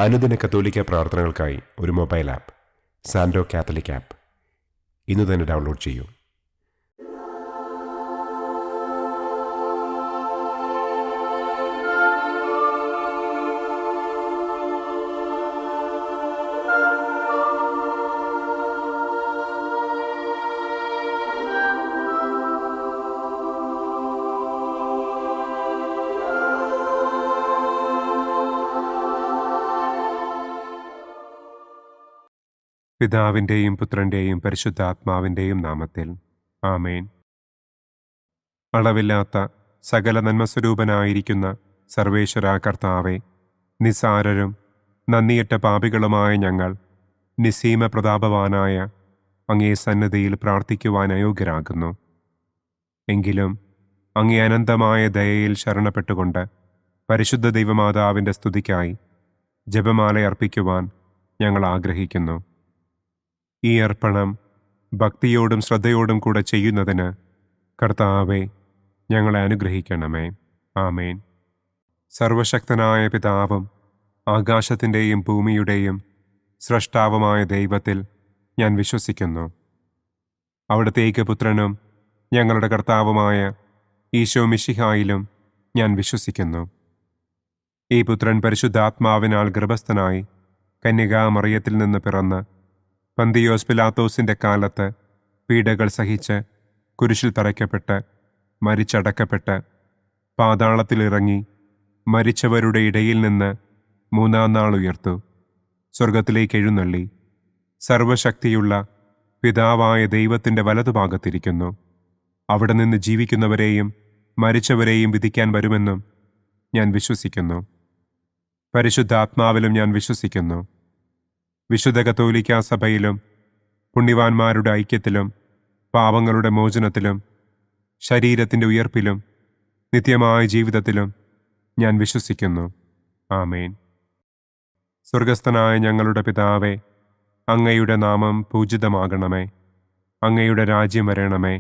അനുദിന കത്തോലിക്ക പ്രാർത്ഥനകൾക്കായി ഒരു മൊബൈൽ ആപ്പ് സാൻഡോ കാത്തലിക് ആപ്പ് ഇന്ന് തന്നെ ഡൗൺലോഡ് ചെയ്യൂ. പിതാവിൻ്റെയും പുത്രൻ്റെയും പരിശുദ്ധാത്മാവിൻ്റെയും നാമത്തിൽ ആമേൻ. അളവില്ലാത്ത സകല നന്മസ്വരൂപനായിരിക്കുന്ന സർവേശ്വര കർത്താവെ, നിസാരരും നന്ദിയറ്റ പാപികളുമായ ഞങ്ങൾ നിസ്സീമ പ്രതാപവാനായ അങ്ങേ സന്നിധിയിൽ പ്രാർത്ഥിക്കുവാൻ അയോഗ്യരാകുന്നു. എങ്കിലും അങ്ങേ അനന്തമായ ദയയിൽ ശരണപ്പെട്ടുകൊണ്ട് പരിശുദ്ധ ദൈവമാതാവിൻ്റെ സ്തുതിക്കായി ജപമാല അർപ്പിക്കുവാൻ ഞങ്ങൾ ആഗ്രഹിക്കുന്നു. ഈ അർപ്പണം ഭക്തിയോടും ശ്രദ്ധയോടും കൂടെ ചെയ്യുന്നതിന് കർത്താവെ ഞങ്ങളെ അനുഗ്രഹിക്കണമേ. ആമേൻ. സർവശക്തനായ പിതാവും ആകാശത്തിൻ്റെയും ഭൂമിയുടെയും സ്രഷ്ടാവുമായ ദൈവത്തിൽ ഞാൻ വിശ്വസിക്കുന്നു. അവിടുത്തെ ഏകപുത്രനും ഞങ്ങളുടെ കർത്താവുമായ ഈശോ മിശിഹായിലും ഞാൻ വിശ്വസിക്കുന്നു. ഈ പുത്രൻ പരിശുദ്ധാത്മാവിനാൽ ഗർഭസ്ഥനായി കന്യകാമറിയത്തിൽ നിന്ന് പിറന്ന് പന്തിയോസ് പിലാത്തോസിൻ്റെ കാലത്ത് പീഡകൾ സഹിച്ച് കുരിശിൽ തറയ്ക്കപ്പെട്ട് മരിച്ചടക്കപ്പെട്ട് പാതാളത്തിലിറങ്ങി മരിച്ചവരുടെ ഇടയിൽ നിന്ന് മൂന്നാം നാൾ ഉയർത്തു, സ്വർഗത്തിലേക്ക് എഴുന്നള്ളി, സർവശക്തിയുള്ള പിതാവായ ദൈവത്തിൻ്റെ വലതുഭാഗത്തിരിക്കുന്നു. അവിടെ നിന്ന് ജീവിക്കുന്നവരെയും മരിച്ചവരെയും വിധിക്കാൻ വരുമെന്നും ഞാൻ വിശ്വസിക്കുന്നു. പരിശുദ്ധാത്മാവിലും ഞാൻ വിശ്വസിക്കുന്നു. വിശുദ്ധ കത്തോലിക്കാ സഭയിലും പുണ്യവാന്മാരുടെ ഐക്യത്തിലും പാപങ്ങളുടെ മോചനത്തിലും ശരീരത്തിൻ്റെ ഉയർപ്പിലും നിത്യമായ ജീവിതത്തിലും ഞാൻ വിശ്വസിക്കുന്നു. ആമേൻ. സ്വർഗസ്ഥനായ ഞങ്ങളുടെ പിതാവേ, അങ്ങയുടെ നാമം പൂജിതമാകണമേ. അങ്ങയുടെ രാജ്യം വരണമേ.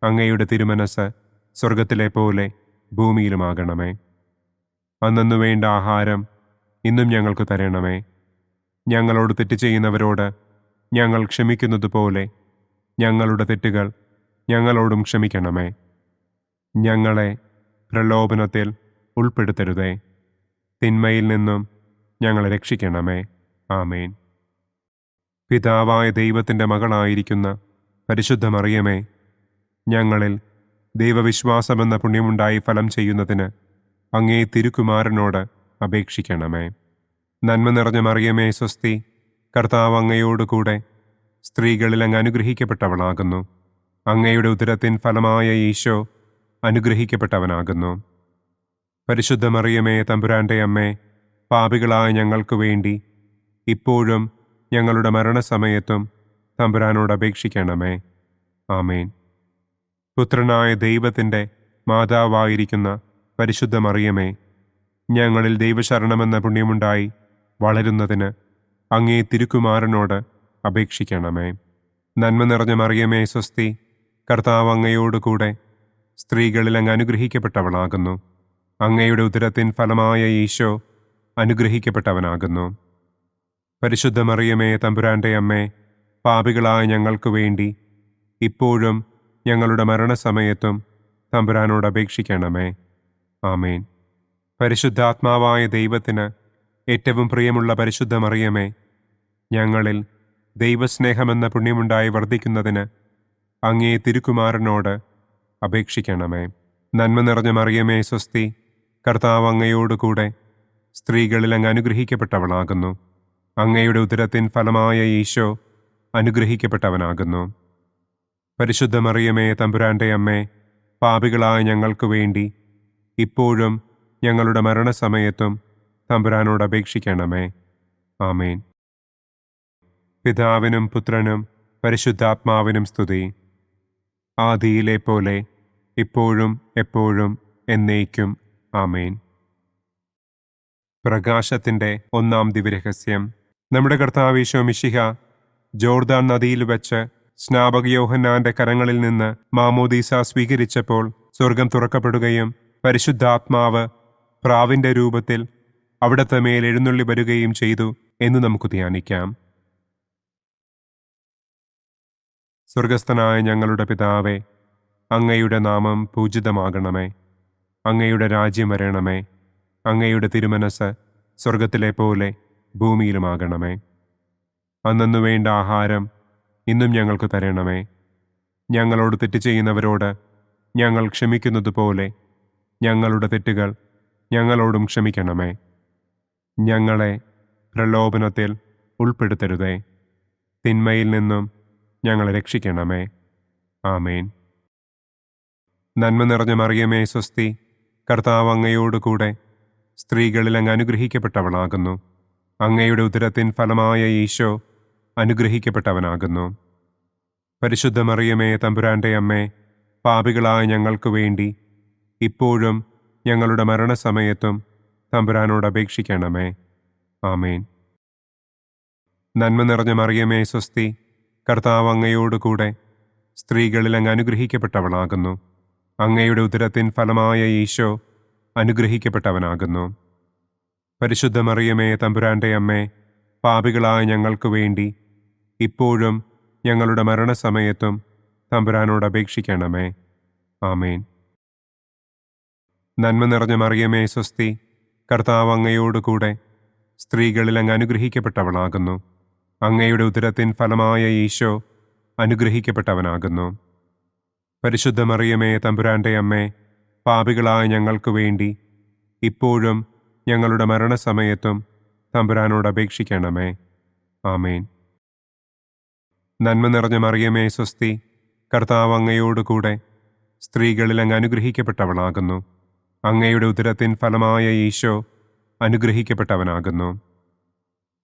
അങ്ങയുടെ തിരുമനസ് സ്വർഗത്തിലെ പോലെ ഭൂമിയിലുമാകണമേ. അന്നന്നു വേണ്ട ആഹാരം ഇന്നും ഞങ്ങൾക്ക് തരണമേ. ഞങ്ങളോട് തെറ്റ് ചെയ്യുന്നവരോട് ഞങ്ങൾ ക്ഷമിക്കുന്നത് പോലെ ഞങ്ങളുടെ തെറ്റുകൾ ഞങ്ങളോടും ക്ഷമിക്കണമേ. ഞങ്ങളെ പ്രലോഭനത്തിൽ ഉൾപ്പെടുത്തരുതേ, തിന്മയിൽ നിന്നും ഞങ്ങളെ രക്ഷിക്കണമേ. ആമേൻ. പിതാവായ ദൈവത്തിൻ്റെ മകളായിരിക്കുന്ന പരിശുദ്ധ മറിയമേ, ഞങ്ങളിൽ ദൈവവിശ്വാസമെന്ന പുണ്യമുണ്ടായി ഫലം ചെയ്യുന്നതിന് അങ്ങേ തിരുക്കുമാരനോട് അപേക്ഷിക്കണമേ. നന്മ നിറഞ്ഞ മറിയമേ സ്വസ്തി, കർത്താവ് അങ്ങയോടുകൂടെ സ്ത്രീകളിൽ അങ്ങ് അനുഗ്രഹിക്കപ്പെട്ടവളാകുന്നു. അങ്ങയുടെ ഉദരത്തിൻ ഫലമായ ഈശോ അനുഗ്രഹിക്കപ്പെട്ടവനാകുന്നു. പരിശുദ്ധ മറിയമേ തമ്പുരാൻ്റെ അമ്മേ, പാപികളായ ഞങ്ങൾക്ക് വേണ്ടി ഇപ്പോഴും ഞങ്ങളുടെ മരണസമയത്തും തമ്പുരാനോട് അപേക്ഷിക്കണമേ. ആമേൻ. പുത്രനായ ദൈവത്തിൻ്റെ മാതാവായിരിക്കുന്ന പരിശുദ്ധ മറിയമേ, ഞങ്ങളിൽ ദൈവശരണമെന്ന പുണ്യമുണ്ടായി വളരുന്നതിന് അങ്ങേ തിരുക്കുമാരനോട് അപേക്ഷിക്കണമേ. നന്മ നിറഞ്ഞ മറിയമേ സ്വസ്തി, കർത്താവ് അങ്ങയോടുകൂടെ സ്ത്രീകളിൽ അങ്ങ് അനുഗ്രഹിക്കപ്പെട്ടവളാകുന്നു. അങ്ങയുടെ ഉദരത്തിൻ ഫലമായ ഈശോ അനുഗ്രഹിക്കപ്പെട്ടവനാകുന്നു. പരിശുദ്ധ മറിയമേ തമ്പുരാൻ്റെ അമ്മേ, പാപികളായ ഞങ്ങൾക്ക് വേണ്ടി ഇപ്പോഴും ഞങ്ങളുടെ മരണസമയത്തും തമ്പുരാനോട് അപേക്ഷിക്കണമേ. ആമേൻ. പരിശുദ്ധാത്മാവായ ദൈവത്തിന് ഏറ്റവും പ്രിയമുള്ള പരിശുദ്ധ മറിയമേ, ഞങ്ങളിൽ ദൈവസ്നേഹമെന്ന പുണ്യമുണ്ടായി വർദ്ധിക്കുന്നതിന് അങ്ങേ തിരുക്കുമാരനോട് അപേക്ഷിക്കണമേ. നന്മ നിറഞ്ഞ മറിയമേ സ്വസ്തി, കർത്താവ് അങ്ങയോടുകൂടെ സ്ത്രീകളിൽ അങ്ങ് അനുഗ്രഹിക്കപ്പെട്ടവളാകുന്നു. അങ്ങയുടെ ഉദരത്തിൻ ഫലമായ ഈശോ അനുഗ്രഹിക്കപ്പെട്ടവനാകുന്നു. പരിശുദ്ധ മറിയമേ തമ്പുരാൻ്റെ അമ്മേ, പാപികളായ ഞങ്ങൾക്ക് വേണ്ടി ഇപ്പോഴും ഞങ്ങളുടെ മരണസമയത്തും തമ്പുരാനോട് അപേക്ഷിക്കണമേ. ആമേൻ. പിതാവിനും പുത്രനും പരിശുദ്ധാത്മാവിനും സ്തുതി. ആദിയിലെ പോലെ ഇപ്പോഴും എപ്പോഴും എന്നേക്കും. ആമേൻ. പ്രകാശത്തിൻ്റെ ഒന്നാം ദിവ്യരഹസ്യം. നമ്മുടെ കർത്താവ് ഈശോ മിശിഹ ജോർദാൻ നദിയിൽ വെച്ച് സ്നാപക യോഹന്നാന്റെ കരങ്ങളിൽ നിന്ന് മാമോദീസ സ്വീകരിച്ചപ്പോൾ സ്വർഗം തുറക്കപ്പെടുകയും പരിശുദ്ധാത്മാവ് പ്രാവിൻ്റെ രൂപത്തിൽ അവിടുത്തെ മേൽ എഴുന്നള്ളി വരികയും ചെയ്തു എന്ന് നമുക്ക് ധ്യാനിക്കാം. സ്വർഗസ്ഥനായ ഞങ്ങളുടെ പിതാവേ, അങ്ങയുടെ നാമം പൂജിതമാകണമേ. അങ്ങയുടെ രാജ്യം വരണമേ. അങ്ങയുടെ തിരുമനസ് സ്വർഗത്തിലെ പോലെ ഭൂമിയിലുമാകണമേ. അന്നന്നു വേണ്ട ആഹാരം ഇന്നും ഞങ്ങൾക്ക് തരണമേ. ഞങ്ങളോട് തെറ്റ് ചെയ്യുന്നവരോട് ഞങ്ങൾ ക്ഷമിക്കുന്നത് പോലെ ഞങ്ങളുടെ തെറ്റുകൾ ഞങ്ങളോടും ക്ഷമിക്കണമേ. ഞങ്ങളെ പ്രലോഭനത്തിൽ ഉൾപ്പെടുത്തരുതേ. തിന്മയിൽ നിന്നും ഞങ്ങളെ രക്ഷിക്കണമേ. ആമേൻ. നന്മ നിറഞ്ഞ മറിയമേ സ്വസ്തി, കർത്താവ് അങ്ങയോടുകൂടെ സ്ത്രീകളിൽ അങ്ങ് അനുഗ്രഹിക്കപ്പെട്ടവളാകുന്നു. അങ്ങയുടെ ഉദരത്തിൻ ഫലമായ ഈശോ അനുഗ്രഹിക്കപ്പെട്ടവനാകുന്നു. പരിശുദ്ധ മറിയമേ തമ്പുരാന്റെ അമ്മേ, പാപികളായ ഞങ്ങൾക്ക് വേണ്ടി ഇപ്പോഴും ഞങ്ങളുടെ മരണസമയത്തും തമ്പുരാനോട് അപേക്ഷിക്കണമേ. ആമേൻ. നന്മ നിറഞ്ഞ മറിയമേ സ്വസ്തി, കർത്താവ് അങ്ങയോടുകൂടെ സ്ത്രീകളിൽ അങ്ങ് അനുഗ്രഹിക്കപ്പെട്ടവളാകുന്നു. അങ്ങയുടെ ഉദരത്തിൻ ഫലമായ ഈശോ അനുഗ്രഹിക്കപ്പെട്ടവനാകുന്നു. പരിശുദ്ധ മറിയമേ തമ്പുരാന്റെ അമ്മേ, പാപികളായ ഞങ്ങൾക്ക് വേണ്ടി ഇപ്പോഴും ഞങ്ങളുടെ മരണസമയത്തും തമ്പുരാനോട് അപേക്ഷിക്കണമേ. ആമേൻ. നന്മ നിറഞ്ഞ മറിയമേ സ്വസ്തി, കർത്താവ് അങ്ങയോടുകൂടെ സ്ത്രീകളിൽ അങ്ങ് അനുഗ്രഹിക്കപ്പെട്ടവളാകുന്നു. അങ്ങയുടെ ഉദരത്തിൻ ഫലമായ ഈശോ അനുഗ്രഹിക്കപ്പെട്ടവനാകുന്നു. പരിശുദ്ധ മറിയമേ തമ്പുരാന്റെ അമ്മേ, പാപികളായ ഞങ്ങൾക്ക് വേണ്ടി ഇപ്പോഴും ഞങ്ങളുടെ മരണസമയത്തും തമ്പുരാനോട് അപേക്ഷിക്കണമേ. ആമേൻ. നന്മ നിറഞ്ഞ മറിയമേ സ്വസ്തി, കർത്താവ് അങ്ങയോടുകൂടെ സ്ത്രീകളിൽ അങ്ങ് അനുഗ്രഹിക്കപ്പെട്ടവളാകുന്നു. അങ്ങയുടെ ഉദരത്തിൻ ഫലമായ ഈശോ അനുഗ്രഹിക്കപ്പെട്ടവനാകുന്നു.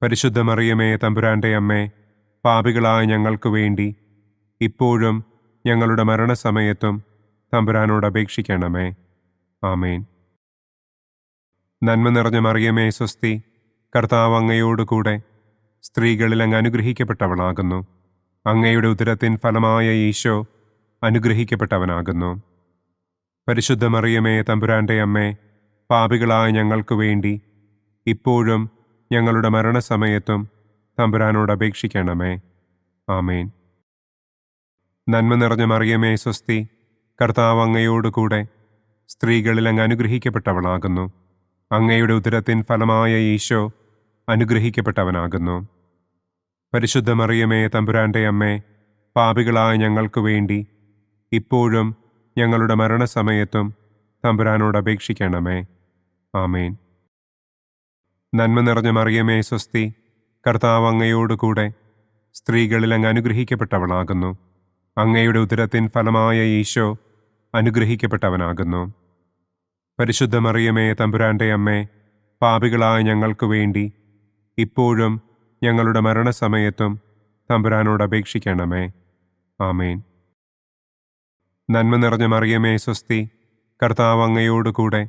പരിശുദ്ധ മറിയമേ തമ്പുരാന്റെ അമ്മേ, പാപികളായ ഞങ്ങൾക്ക് വേണ്ടി ഇപ്പോഴും ഞങ്ങളുടെ മരണസമയത്തും തമ്പുരാനോട് അപേക്ഷിക്കണമേ. ആമേൻ. നന്മ നിറഞ്ഞ മറിയമേ സ്വസ്തി, കർത്താവ് അങ്ങയോടുകൂടെ സ്ത്രീകളിൽ അങ്ങ് അനുഗ്രഹിക്കപ്പെട്ടവളാകുന്നു. അങ്ങയുടെ ഉദരത്തിൻ ഫലമായ ഈശോ അനുഗ്രഹിക്കപ്പെട്ടവനാകുന്നു. പരിശുദ്ധ മറിയമേ തമ്പുരാന്റെ അമ്മേ, പാപികളായ ഞങ്ങൾക്ക് വേണ്ടി ഇപ്പോഴും ഞങ്ങളുടെ മരണസമയത്തും തമ്പുരാനോട് അപേക്ഷിക്കണമേ. ആമേൻ. നന്മ നിറഞ്ഞ മറിയമേ സ്വസ്തി, കർത്താവ് അങ്ങയോടുകൂടെ സ്ത്രീകളിൽ അങ്ങ് അനുഗ്രഹിക്കപ്പെട്ടവളാകുന്നു. അങ്ങയുടെ ഉദരത്തിൻ ഫലമായ ഈശോ അനുഗ്രഹിക്കപ്പെട്ടവനാകുന്നു. പരിശുദ്ധ മറിയമേ തമ്പുരാന്റെ അമ്മേ, പാപികളായ ഞങ്ങൾക്ക് വേണ്ടി ഇപ്പോഴും ഞങ്ങളുടെ മരണസമയത്തും തമ്പുരാനോട് അപേക്ഷിക്കണമേ. ആമേൻ. നന്മ നിറഞ്ഞ മറിയമേ സ്വസ്തി, കർത്താവ് അങ്ങയോടുകൂടെ സ്ത്രീകളിൽ അങ്ങ് അനുഗ്രഹിക്കപ്പെട്ടവളാകുന്നു. അങ്ങയുടെ ഉദരത്തിൻ ഫലമായ ഈശോ അനുഗ്രഹിക്കപ്പെട്ടവനാകുന്നു. പരിശുദ്ധ മറിയമേ തമ്പുരാന്റെ അമ്മേ, പാപികളായ ഞങ്ങൾക്ക് വേണ്ടി ഇപ്പോഴും ഞങ്ങളുടെ മരണസമയത്തും തമ്പുരാനോട് അപേക്ഷിക്കണമേ. ആമേൻ. നന്മ നിറഞ്ഞ മറിയമേ സ്വസ്തി, കർത്താവ് അങ്ങയോടുകൂടെ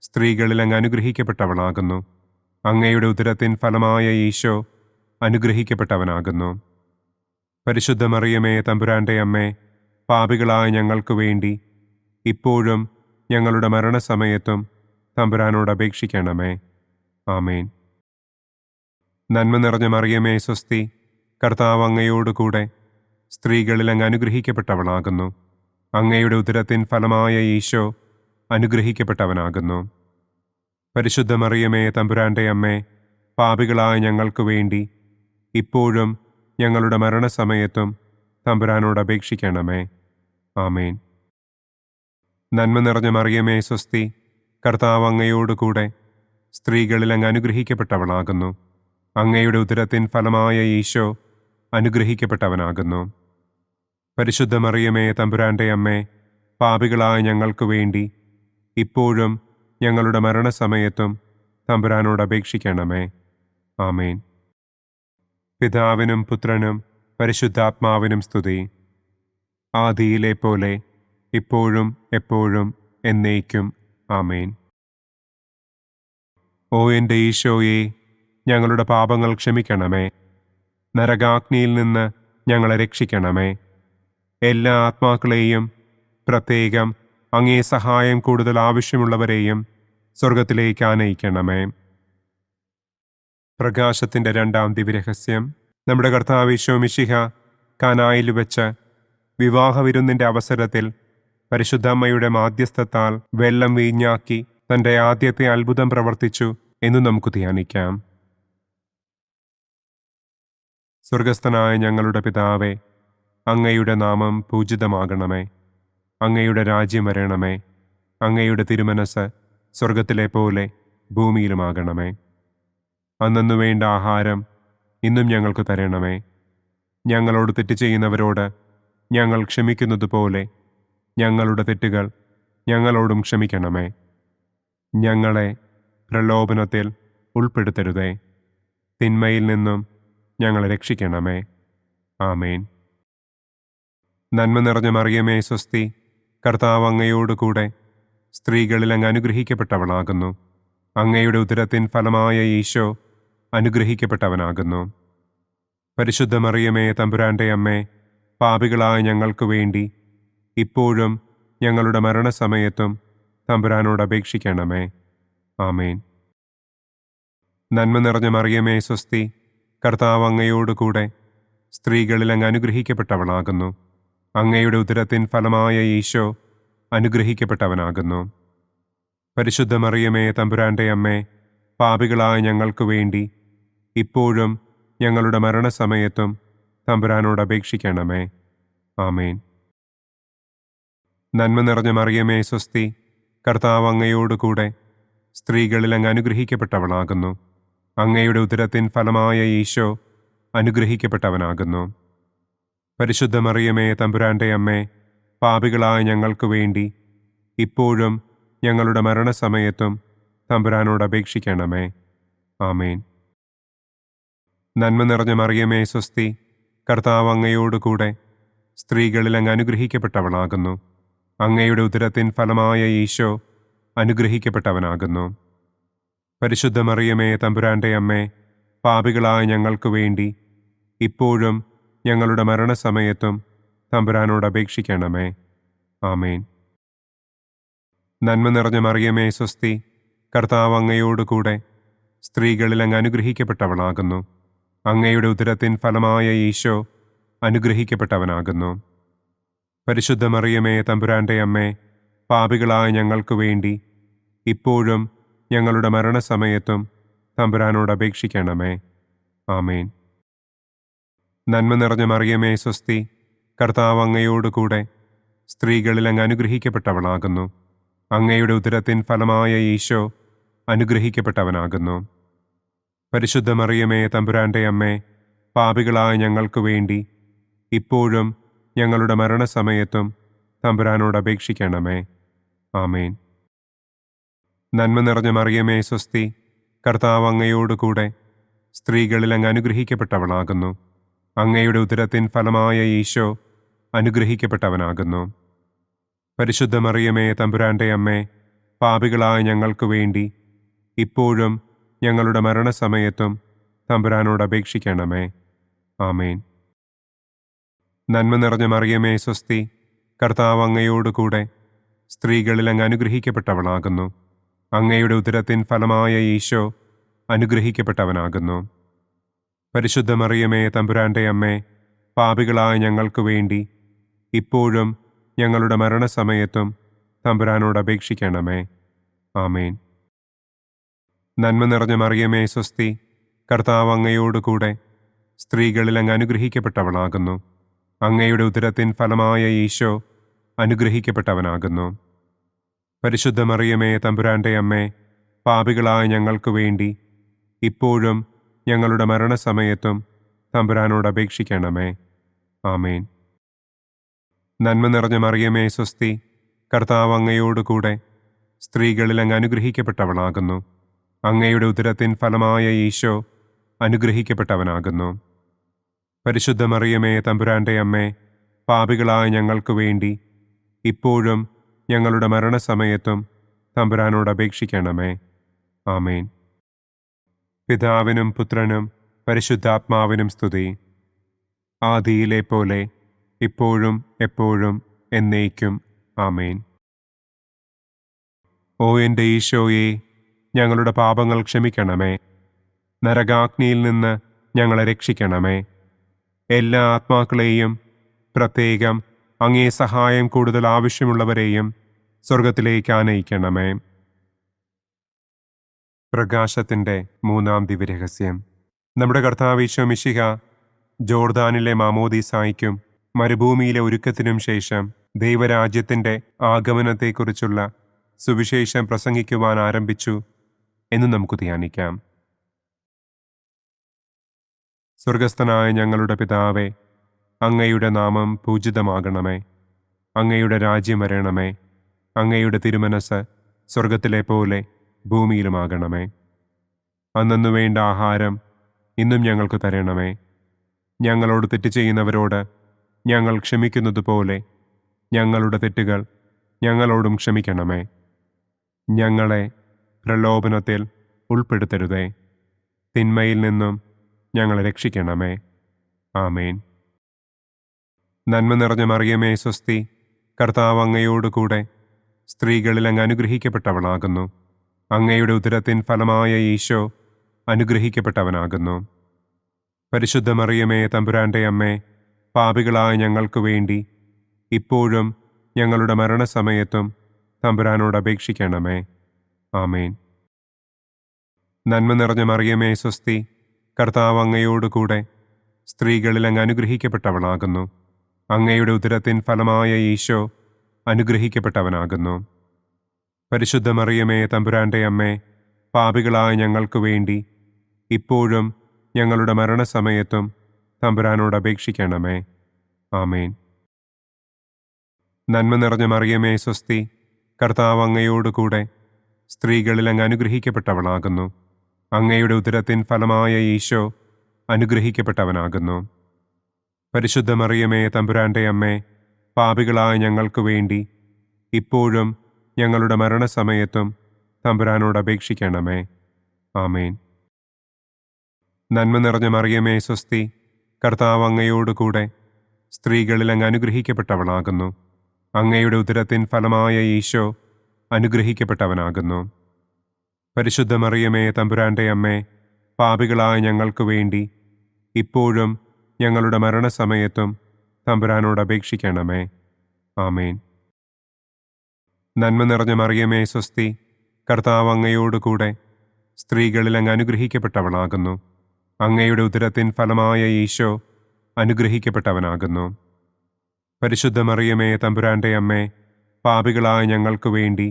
സ്ത്രീകളിൽ അങ്ങ് അനുഗ്രഹിക്കപ്പെട്ടവളാകുന്നു. അങ്ങയുടെ ഉദരത്തിൻ ഫലമായ ഈശോ അനുഗ്രഹിക്കപ്പെട്ടവനാകുന്നു. പരിശുദ്ധ മറിയമേ തമ്പുരാന്റെ അമ്മേ, പാപികളായ ഞങ്ങൾക്ക് വേണ്ടി ഇപ്പോഴും ഞങ്ങളുടെ മരണസമയത്തും തമ്പുരാനോട് അപേക്ഷിക്കണമേ. ആമേൻ. നന്മ നിറഞ്ഞ മറിയമേ സ്വസ്തി, കർത്താവ് അങ്ങയോടുകൂടെ സ്ത്രീകളിൽ അങ്ങ് അനുഗ്രഹിക്കപ്പെട്ടവളാകുന്നു. അങ്ങയുടെ ഉദരത്തിൻ ഫലമായ ഈശോ അനുഗ്രഹിക്കപ്പെട്ടവനാകുന്നു. പരിശുദ്ധ മറിയമേ തമ്പുരാന്റെ അമ്മേ, പാപികളായ ഞങ്ങൾക്ക് വേണ്ടി ഇപ്പോഴും ഞങ്ങളുടെ മരണസമയത്തും തമ്പുരാനോട് അപേക്ഷിക്കണമേ. ആമേൻ. നന്മ നിറഞ്ഞ മറിയമേ സ്വസ്തി, കർത്താവ് അങ്ങയോടുകൂടെ സ്ത്രീകളിൽ അങ്ങ് അനുഗ്രഹിക്കപ്പെട്ടവളാകുന്നു. അങ്ങയുടെ ഉദരത്തിൻ ഫലമായ ഈശോ അനുഗ്രഹിക്കപ്പെട്ടവനാകുന്നു. പരിശുദ്ധ മറിയമേ തമ്പുരാന്റെ അമ്മേ, പാപികളായ ഞങ്ങൾക്ക് വേണ്ടി ഇപ്പോഴും ഞങ്ങളുടെ മരണസമയത്തും തമ്പുരാനോട് അപേക്ഷിക്കണമേ. ആമേൻ. പിതാവിനും പുത്രനും പരിശുദ്ധാത്മാവിനും സ്തുതി. ആദിയിലെ പോലെ ഇപ്പോഴും എപ്പോഴും എന്നേക്കും. ആമേൻ. ഓ എൻ്റെ ഈശോയെ, ഞങ്ങളുടെ പാപങ്ങൾ ക്ഷമിക്കണമേ. നരകാഗ്നിയിൽ നിന്ന് ഞങ്ങളെ രക്ഷിക്കണമേ. എല്ലാ ആത്മാക്കളെയും, പ്രത്യേകം അങ്ങേ സഹായം കൂടുതൽ ആവശ്യമുള്ളവരെയും സ്വർഗത്തിലേക്ക് ആനയിക്കണമേ. പ്രകാശത്തിൻ്റെ രണ്ടാം ദിവ്യരഹസ്യം. നമ്മുടെ കർത്താവ് ഈശോ മിശിഹ കാനായിൽ വെച്ച് വിവാഹവിരുന്നിൻ്റെ അവസരത്തിൽ പരിശുദ്ധമ്മയുടെ മാധ്യസ്ഥത്താൽ വെള്ളം വീഞ്ഞാക്കി തൻ്റെ ആദ്യത്തെ അത്ഭുതം പ്രവർത്തിച്ചു എന്ന് നമുക്ക് ധ്യാനിക്കാം. സ്വർഗസ്ഥനായ ഞങ്ങളുടെ പിതാവേ, അങ്ങയുടെ നാമം പൂജിതമാകണമേ. അങ്ങയുടെ രാജ്യം വരണമേ. അങ്ങയുടെ തിരുമനസ് സ്വർഗത്തിലെ പോലെ ഭൂമിയിലുമാകണമേ. അന്നു വേണ്ട ആഹാരം ഇന്നും ഞങ്ങൾക്ക് തരണമേ. ഞങ്ങളോട് തെറ്റ് ചെയ്യുന്നവരോട് ഞങ്ങൾ ക്ഷമിക്കുന്നത് പോലെ ഞങ്ങളുടെ തെറ്റുകൾ ഞങ്ങളോടും ക്ഷമിക്കണമേ. ഞങ്ങളെ പ്രലോഭനത്തിൽ ഉൾപ്പെടുത്തരുതേ. തിന്മയിൽ നിന്നും ഞങ്ങളെ രക്ഷിക്കണമേ. ആമേൻ. നന്മ നിറഞ്ഞ മറിയമേ സ്വസ്തി, കർത്താവ് അങ്ങയോട് കൂടെ സ്ത്രീകളിൽ അങ്ങ് അനുഗ്രഹിക്കപ്പെട്ടവളാകുന്നു. അങ്ങയുടെ ഉദരത്തിൻ ഫലമായ ഈശോ അനുഗ്രഹിക്കപ്പെട്ടവനാകുന്നു. പരിശുദ്ധ മറിയമേ തമ്പുരാൻ്റെ അമ്മേ, പാപികളായ ഞങ്ങൾക്ക് വേണ്ടി ഇപ്പോഴും ഞങ്ങളുടെ മരണസമയത്തും തമ്പുരാനോട് അപേക്ഷിക്കണമേ. ആമേൻ. നന്മ നിറഞ്ഞ മറിയമേ സ്വസ്തി, കർത്താവ് അങ്ങയോട് കൂടെ സ്ത്രീകളിൽ അങ്ങ് അനുഗ്രഹിക്കപ്പെട്ടവളാകുന്നു. അങ്ങയുടെ ഉദരത്തിൻ ഫലമായ ഈശോ അനുഗ്രഹിക്കപ്പെട്ടവനാകുന്നു. പരിശുദ്ധ മറിയമേ തമ്പുരാൻ്റെ അമ്മേ, പാപികളായ ഞങ്ങൾക്ക് വേണ്ടി ഇപ്പോഴും ഞങ്ങളുടെ മരണസമയത്തും തമ്പുരാനോട് അപേക്ഷിക്കണമേ. ആമേൻ. നന്മ നിറഞ്ഞ മറിയമേ സ്വസ്തി, കർത്താവ് അങ്ങയോട് കൂടെ സ്ത്രീകളിൽ അങ്ങ് അനുഗ്രഹിക്കപ്പെട്ടവളാകുന്നു. അങ്ങയുടെ ഉദരത്തിൻ ഫലമായ ഈശോ അനുഗ്രഹിക്കപ്പെട്ടവനാകുന്നു. പരിശുദ്ധ മറിയമേ തമ്പുരാൻ്റെ അമ്മേ, പാപികളായ ഞങ്ങൾക്ക് വേണ്ടി ഇപ്പോഴും ഞങ്ങളുടെ മരണസമയത്തും തമ്പുരാനോട് അപേക്ഷിക്കണമേ. ആമേൻ. നന്മ നിറഞ്ഞ മറിയമേ സ്വസ്തി, കർത്താവ് അങ്ങയോട് കൂടെ സ്ത്രീകളിൽ അങ്ങ് അനുഗ്രഹിക്കപ്പെട്ടവളാകുന്നു. അങ്ങയുടെ ഉദരത്തിൻ ഫലമായ ഈശോ അനുഗ്രഹിക്കപ്പെട്ടവനാകുന്നു. പരിശുദ്ധ മറിയമേ തമ്പുരാൻ്റെ അമ്മേ, പാപികളായ ഞങ്ങൾക്ക് വേണ്ടി ഇപ്പോഴും ഞങ്ങളുടെ മരണസമയത്തും തമ്പുരാനോട് അപേക്ഷിക്കണമേ. ആമേൻ. നന്മ നിറഞ്ഞ മറിയമേ സ്വസ്തി, കർത്താവ് അങ്ങയോട് കൂടെ സ്ത്രീകളിൽ അങ്ങ് അനുഗ്രഹിക്കപ്പെട്ടവളാകുന്നു. അങ്ങയുടെ ഉദരത്തിൻ ഫലമായ ഈശോ അനുഗ്രഹിക്കപ്പെട്ടവനാകുന്നു. പരിശുദ്ധ മറിയമേ തമ്പുരാൻ്റെ അമ്മേ, പാപികളായ ഞങ്ങൾക്ക് വേണ്ടി ഇപ്പോഴും ഞങ്ങളുടെ മരണസമയത്തും തമ്പുരാനോട് അപേക്ഷിക്കണമേ. ആമേൻ. നന്മ നിറഞ്ഞ മറിയമേ സ്വസ്തി, കർത്താവ് അങ്ങയോട് കൂടെ സ്ത്രീകളിൽ അങ്ങ് അനുഗ്രഹിക്കപ്പെട്ടവളാകുന്നു. അങ്ങയുടെ ഉദരത്തിൻ ഫലമായ ഈശോ അനുഗ്രഹിക്കപ്പെട്ടവനാകുന്നു. പരിശുദ്ധ മറിയമേ തമ്പുരാൻ്റെ അമ്മേ, പാപികളായ ഞങ്ങൾക്ക് വേണ്ടി ഇപ്പോഴും ഞങ്ങളുടെ മരണസമയത്തും തമ്പുരാനോട് അപേക്ഷിക്കണമേ. ആമേൻ. നന്മ നിറഞ്ഞ മറിയമേ സ്വസ്തി, കർത്താവ് അങ്ങയോട് കൂടെ സ്ത്രീകളിൽ അങ്ങ് അനുഗ്രഹിക്കപ്പെട്ടവളാകുന്നു. അങ്ങയുടെ ഉദരത്തിൻ ഫലമായ ഈശോ അനുഗ്രഹിക്കപ്പെട്ടവനാകുന്നു. പരിശുദ്ധ മറിയമേ തമ്പുരാൻ്റെ അമ്മേ, പാപികളായ ഞങ്ങൾക്ക് വേണ്ടി ഇപ്പോഴും ഞങ്ങളുടെ മരണസമയത്തും തമ്പുരാനോട് അപേക്ഷിക്കണമേ. ആമേൻ. നന്മ നിറഞ്ഞ മറിയമേ സ്വസ്തി, കർത്താവ് അങ്ങയോട് കൂടെ സ്ത്രീകളിൽ അങ്ങ് അനുഗ്രഹിക്കപ്പെട്ടവളാകുന്നു. അങ്ങയുടെ ഉദരത്തിൻ ഫലമായ ഈശോ അനുഗ്രഹിക്കപ്പെട്ടവനാകുന്നു. പരിശുദ്ധ മറിയമേ തമ്പുരാൻ്റെ അമ്മേ, പാപികളായ ഞങ്ങൾക്ക് വേണ്ടി ഇപ്പോഴും ഞങ്ങളുടെ മരണസമയത്തും തമ്പുരാനോട് അപേക്ഷിക്കണമേ. ആമേൻ. നന്മ നിറഞ്ഞ മറിയമേ സ്വസ്തി, കർത്താവ് അങ്ങയോട് കൂടെ സ്ത്രീകളിൽ അങ്ങ് അനുഗ്രഹിക്കപ്പെട്ടവളാകുന്നു. അങ്ങയുടെ ഉദരത്തിൻ ഫലമായ ഈശോ അനുഗ്രഹിക്കപ്പെട്ടവനാകുന്നു. പരിശുദ്ധ മറിയമേ തമ്പുരാൻ്റെ അമ്മേ, പാപികളായ ഞങ്ങൾക്ക് വേണ്ടി ഇപ്പോഴും ഞങ്ങളുടെ മരണസമയത്തും തമ്പുരാനോട് അപേക്ഷിക്കണമേ. ആമേൻ. നന്മ നിറഞ്ഞ മറിയമേ സ്വസ്തി, കർത്താവ് അങ്ങയോട് കൂടെ സ്ത്രീകളിൽ അങ്ങ് അനുഗ്രഹിക്കപ്പെട്ടവളാകുന്നു. അങ്ങയുടെ ഉദരത്തിൻ ഫലമായ ഈശോ അനുഗ്രഹിക്കപ്പെട്ടവനാകുന്നു. പരിശുദ്ധ മറിയമേ തമ്പുരാൻ്റെ അമ്മേ, പാപികളായ ഞങ്ങൾക്ക് വേണ്ടി ഇപ്പോഴും ഞങ്ങളുടെ മരണസമയത്തും തമ്പുരാനോട് അപേക്ഷിക്കണമേ. ആമേൻ. പിതാവിനും പുത്രനും പരിശുദ്ധാത്മാവിനും സ്തുതി. ആദിയിലെ പോലെ ഇപ്പോഴും എപ്പോഴും എന്നേക്കും. ആമേൻ. ഓ എൻ്റെ ഈശോയെ, ഞങ്ങളുടെ പാപങ്ങൾ ക്ഷമിക്കണമേ. നരകാഗ്നിയിൽ നിന്ന് ഞങ്ങളെ രക്ഷിക്കണമേ. എല്ലാ ആത്മാക്കളെയും, പ്രത്യേകം അങ്ങേ സഹായം കൂടുതൽ ആവശ്യമുള്ളവരെയും സ്വർഗത്തിലേക്ക് ആനയിക്കണമേ. പ്രകാശത്തിൻ്റെ മൂന്നാം ദിവ്യരഹസ്യം. നമ്മുടെ കർത്താവ് ഈശോ മിശിഹ ജോർദാനിലെ മാമോദീസായ്ക്കും മരുഭൂമിയിലെ ഒരുക്കത്തിനും ശേഷം ദൈവരാജ്യത്തിൻ്റെ ആഗമനത്തെക്കുറിച്ചുള്ള സുവിശേഷം പ്രസംഗിക്കുവാൻ ആരംഭിച്ചു എന്ന് നമുക്ക് ധ്യാനിക്കാം. സ്വർഗസ്ഥനായ ഞങ്ങളുടെ പിതാവേ, അങ്ങയുടെ നാമം പൂജിതമാകണമേ. അങ്ങയുടെ രാജ്യം വരണമേ. അങ്ങയുടെ തിരുമനസ് സ്വർഗത്തിലെ പോലെ ഭൂമിയിലുമാകണമേ. അന്നന്നു വേണ്ട ആഹാരം ഇന്നും ഞങ്ങൾക്ക് തരണമേ. ഞങ്ങളോട് തെറ്റ് ചെയ്യുന്നവരോട് ഞങ്ങൾ ക്ഷമിക്കുന്നതുപോലെ ഞങ്ങളുടെ തെറ്റുകൾ ഞങ്ങളോടും ക്ഷമിക്കണമേ. ഞങ്ങളെ പ്രലോഭനത്തിൽ ഉൾപ്പെടുത്തരുതേ. തിന്മയിൽ നിന്നും ഞങ്ങളെ രക്ഷിക്കണമേ. ആമേൻ. നന്മ നിറഞ്ഞ മറിയമേ സ്വസ്തി, കർത്താവ് അങ്ങയോടുകൂടെ സ്ത്രീകളിൽ അങ്ങ് അനുഗ്രഹിക്കപ്പെട്ടവളാകുന്നു. അങ്ങയുടെ ഉദരത്തിൻ ഫലമായ ഈശോ അനുഗ്രഹിക്കപ്പെട്ടവനാകുന്നു. പരിശുദ്ധ മറിയമേ തമ്പുരാൻ്റെ അമ്മേ, പാപികളായ ഞങ്ങൾക്ക് വേണ്ടി ഇപ്പോഴും ഞങ്ങളുടെ മരണസമയത്തും തമ്പുരാനോട് അപേക്ഷിക്കണമേ. ആമേൻ. നന്മ നിറഞ്ഞ മറിയമേ സ്വസ്തി, കർത്താവ് അങ്ങയോടുകൂടെ സ്ത്രീകളിൽ അങ്ങ് അനുഗ്രഹിക്കപ്പെട്ടവളാകുന്നു. അങ്ങയുടെ ഉദരത്തിൻ ഫലമായ ഈശോ അനുഗ്രഹിക്കപ്പെട്ടവനാകുന്നു. പരിശുദ്ധ മറിയമേ തമ്പുരാൻ്റെ അമ്മേ, പാപികളായ ഞങ്ങൾക്ക് വേണ്ടി ഇപ്പോഴും ഞങ്ങളുടെ മരണസമയത്തും തമ്പുരാനോട് അപേക്ഷിക്കണമേ. ആമേൻ. നന്മ നിറഞ്ഞ മറിയമേ സ്വസ്തി, കർത്താവ് അങ്ങയോടുകൂടെ സ്ത്രീകളിൽ അങ്ങ് അനുഗ്രഹിക്കപ്പെട്ടവളാകുന്നു. അങ്ങയുടെ ഉദരത്തിൻ ഫലമായ ഈശോ അനുഗ്രഹിക്കപ്പെട്ടവനാകുന്നു. പരിശുദ്ധ മറിയമേ തമ്പുരാൻ്റെ അമ്മേ, പാപികളായ ഞങ്ങൾക്ക് വേണ്ടി ഇപ്പോഴും ഞങ്ങളുടെ മരണസമയത്തും തമ്പുരാനോട് അപേക്ഷിക്കണമേ. ആമേൻ. നന്മ നിറഞ്ഞ മറിയമേ സ്വസ്തി, കർത്താവ് അങ്ങയോടുകൂടെ സ്ത്രീകളിൽ അങ്ങ് അനുഗ്രഹിക്കപ്പെട്ടവളാകുന്നു. അങ്ങയുടെ ഉദരത്തിൻ ഫലമായ ഈശോ അനുഗ്രഹിക്കപ്പെട്ടവനാകുന്നു. പരിശുദ്ധ മറിയമേ തമ്പുരാൻ്റെ അമ്മേ, പാപികളായ ഞങ്ങൾക്ക് വേണ്ടി ഇപ്പോഴും ഞങ്ങളുടെ മരണസമയത്തും തമ്പുരാനോട് അപേക്ഷിക്കണമേ. ആമേൻ. നന്മ നിറഞ്ഞ മറിയമേ സ്വസ്തി, കർത്താവ് അങ്ങയോടുകൂടെ സ്ത്രീകളിൽ അങ്ങ് അനുഗ്രഹിക്കപ്പെട്ടവളാകുന്നു. അങ്ങയുടെ ഉദരത്തിൻ ഫലമായ ഈശോ അനുഗ്രഹിക്കപ്പെട്ടവനാകുന്നു. പരിശുദ്ധ മറിയമേ തമ്പുരാൻ്റെ അമ്മേ, പാപികളായ ഞങ്ങൾക്ക് വേണ്ടി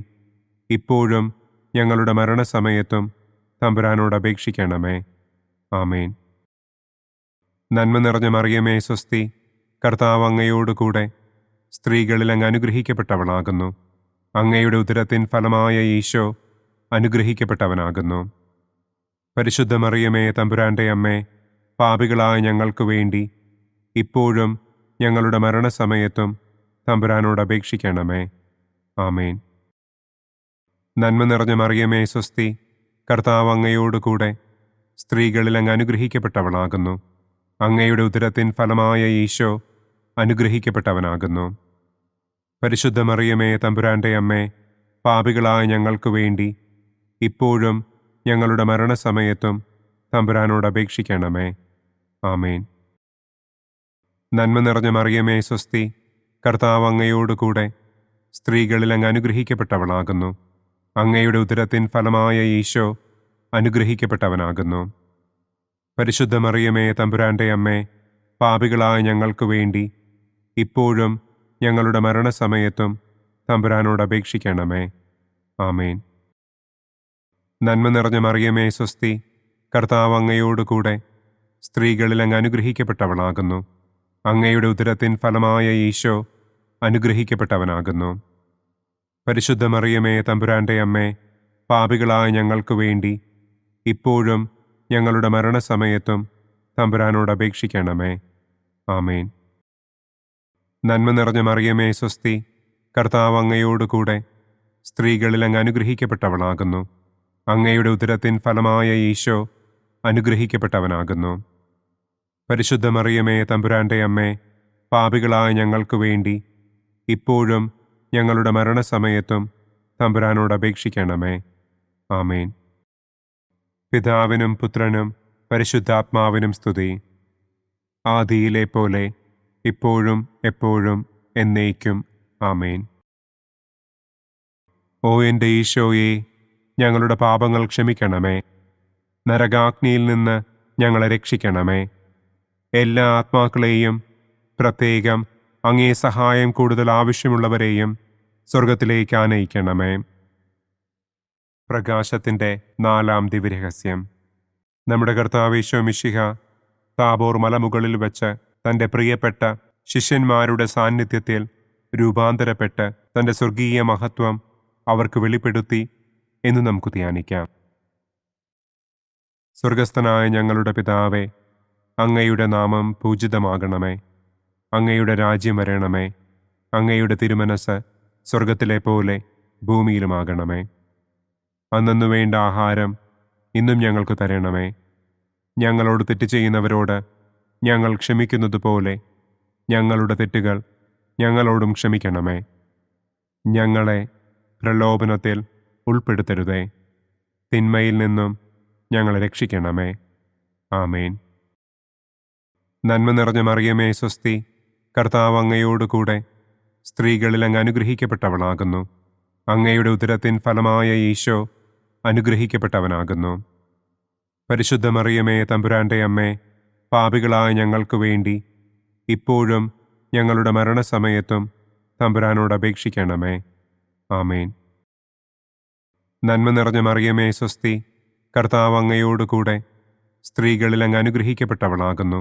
ഇപ്പോഴും ഞങ്ങളുടെ മരണസമയത്തും തമ്പുരാനോട് അപേക്ഷിക്കണമേ. ആമേൻ. നന്മ നിറഞ്ഞ മറിയമേ സ്വസ്തി, കർത്താവ് അങ്ങയോടുകൂടെ സ്ത്രീകളിൽ അങ്ങ് അനുഗ്രഹിക്കപ്പെട്ടവളാകുന്നു. അങ്ങയുടെ ഉദരത്തിൻ ഫലമായ ഈശോ അനുഗ്രഹിക്കപ്പെട്ടവനാകുന്നു. പരിശുദ്ധ മറിയമേ തമ്പുരാൻ്റെ അമ്മേ, പാപികളായ ഞങ്ങൾക്ക് വേണ്ടി ഇപ്പോഴും ഞങ്ങളുടെ മരണസമയത്തും തമ്പുരാനോട് അപേക്ഷിക്കണമേ. ആമേൻ. നന്മ നിറഞ്ഞ മറിയമേ സ്വസ്തി, കർത്താവ് അങ്ങയോടുകൂടെ സ്ത്രീകളിൽ അങ്ങ് അനുഗ്രഹിക്കപ്പെട്ടവളാകുന്നു. അങ്ങയുടെ ഉദരത്തിൻ ഫലമായ ഈശോ അനുഗ്രഹിക്കപ്പെട്ടവനാകുന്നു. പരിശുദ്ധ മറിയമേ തമ്പുരാൻ്റെ അമ്മേ, പാപികളായ ഞങ്ങൾക്ക് വേണ്ടി ഇപ്പോഴും ഞങ്ങളുടെ മരണസമയത്തും തമ്പുരാനോട് അപേക്ഷിക്കണമേ. ആമേൻ. നന്മ നിറഞ്ഞ മറിയമേ സ്വസ്തി, കർത്താവ് അങ്ങയോടുകൂടെ സ്ത്രീകളിൽ അങ്ങ് അനുഗ്രഹിക്കപ്പെട്ടവളാകുന്നു. അങ്ങയുടെ ഉദരത്തിൻ ഫലമായ ഈശോ അനുഗ്രഹിക്കപ്പെട്ടവനാകുന്നു. പരിശുദ്ധ മറിയമേ തമ്പുരാൻ്റെ അമ്മേ, പാപികളായ ഞങ്ങൾക്ക് വേണ്ടി ഇപ്പോഴും ഞങ്ങളുടെ മരണസമയത്തും തമ്പുരാനോട് അപേക്ഷിക്കണമേ. ആമേൻ. നന്മ നിറഞ്ഞ മറിയമേ സ്വസ്തി, കർത്താവ് അങ്ങയോടുകൂടെ സ്ത്രീകളിൽ അങ്ങ് അനുഗ്രഹിക്കപ്പെട്ടവളാകുന്നു. അങ്ങയുടെ ഉദരത്തിൻ ഫലമായ ഈശോ അനുഗ്രഹിക്കപ്പെട്ടവനാകുന്നു. പരിശുദ്ധ മറിയമേ തമ്പുരാൻ്റെ അമ്മേ, പാപികളായ ഞങ്ങൾക്ക് വേണ്ടി ഇപ്പോഴും ഞങ്ങളുടെ മരണസമയത്തും തമ്പുരാനോട് അപേക്ഷിക്കണമേ. ആമേൻ. നന്മ നിറഞ്ഞ മറിയമേ സ്വസ്തി, കർത്താവ് അങ്ങയോടുകൂടെ സ്ത്രീകളിൽ അങ്ങ് അനുഗ്രഹിക്കപ്പെട്ടവളാകുന്നു. അങ്ങയുടെ ഉദരത്തിൻ ഫലമായ ഈശോ അനുഗ്രഹിക്കപ്പെട്ടവനാകുന്നു. പരിശുദ്ധ മറിയമേ തമ്പുരാൻ്റെ അമ്മേ, പാപികളായ ഞങ്ങൾക്ക് വേണ്ടി ഇപ്പോഴും ഞങ്ങളുടെ മരണസമയത്തും തമ്പുരാനോട് അപേക്ഷിക്കണമേ. ആമേൻ. പിതാവിനും പുത്രനും പരിശുദ്ധാത്മാവിനും സ്തുതി. ആദിയിലെ പോലെ ഇപ്പോഴും എപ്പോഴും എന്നേക്കും. ആമേൻ. ഓ എൻ്റെ ഈശോയെ, ഞങ്ങളുടെ പാപങ്ങൾ ക്ഷമിക്കണമേ. നരകാഗ്നിയിൽ നിന്ന് ഞങ്ങളെ രക്ഷിക്കണമേ. എല്ലാ ആത്മാക്കളെയും, പ്രത്യേകം അങ്ങേ സഹായം കൂടുതൽ ആവശ്യമുള്ളവരെയും സ്വർഗത്തിലേക്ക് ആനയിക്കണമേ. പ്രകാശത്തിൻ്റെ 4-ാം ദിവ്യരഹസ്യം. നമ്മുടെ കർത്താവ് ഈശോ മിശിഹ താബോർ മലമുകളിൽ വെച്ച് തൻ്റെ പ്രിയപ്പെട്ട ശിഷ്യന്മാരുടെ സാന്നിധ്യത്തിൽ രൂപാന്തരപ്പെട്ട് തൻ്റെ സ്വർഗീയ മഹത്വം അവർക്ക് വെളിപ്പെടുത്തി എന്ന് നമുക്ക് ധ്യാനിക്കാം. സ്വർഗസ്ഥനായ ഞങ്ങളുടെ പിതാവേ, അങ്ങയുടെ നാമം പൂജിതമാകണമേ. അങ്ങയുടെ രാജ്യം വരണമേ. അങ്ങയുടെ തിരുമനസ് സ്വർഗത്തിലെ പോലെ ഭൂമിയിലുമാകണമേ. അന്നന്നു വേണ്ട ആഹാരം ഇന്നും ഞങ്ങൾക്ക് തരണമേ. ഞങ്ങളോട് തെറ്റ് ചെയ്യുന്നവരോട് ഞങ്ങൾ ക്ഷമിക്കുന്നത് പോലെ ഞങ്ങളുടെ തെറ്റുകൾ ഞങ്ങളോടും ക്ഷമിക്കണമേ. ഞങ്ങളെ പ്രലോഭനത്തിൽ ഉൾപ്പെടുത്തരുതേ. തിന്മയിൽ നിന്നും ഞങ്ങളെ രക്ഷിക്കണമേ. ആമേൻ. നന്മ നിറഞ്ഞ മറിയമേ സ്വസ്തി, കർത്താവ് അങ്ങയോടുകൂടെ സ്ത്രീകളിൽ അങ്ങ് അനുഗ്രഹിക്കപ്പെട്ടവളാകുന്നു. അങ്ങയുടെ ഉദരത്തിൻ ഫലമായ ഈശോ അനുഗ്രഹിക്കപ്പെട്ടവനാകുന്നു. പരിശുദ്ധ മറിയമേ തമ്പുരാൻ്റെ അമ്മേ, പാപികളായ ഞങ്ങൾക്ക് വേണ്ടി ഇപ്പോഴും ഞങ്ങളുടെ മരണസമയത്തും തമ്പുരാനോട് അപേക്ഷിക്കണമേ. ആമേൻ. നന്മ നിറഞ്ഞ മറിയമേ സ്വസ്തി, കർത്താവ് അങ്ങയോടുകൂടെ സ്ത്രീകളിൽ അങ്ങ് അനുഗ്രഹിക്കപ്പെട്ടവളാകുന്നു.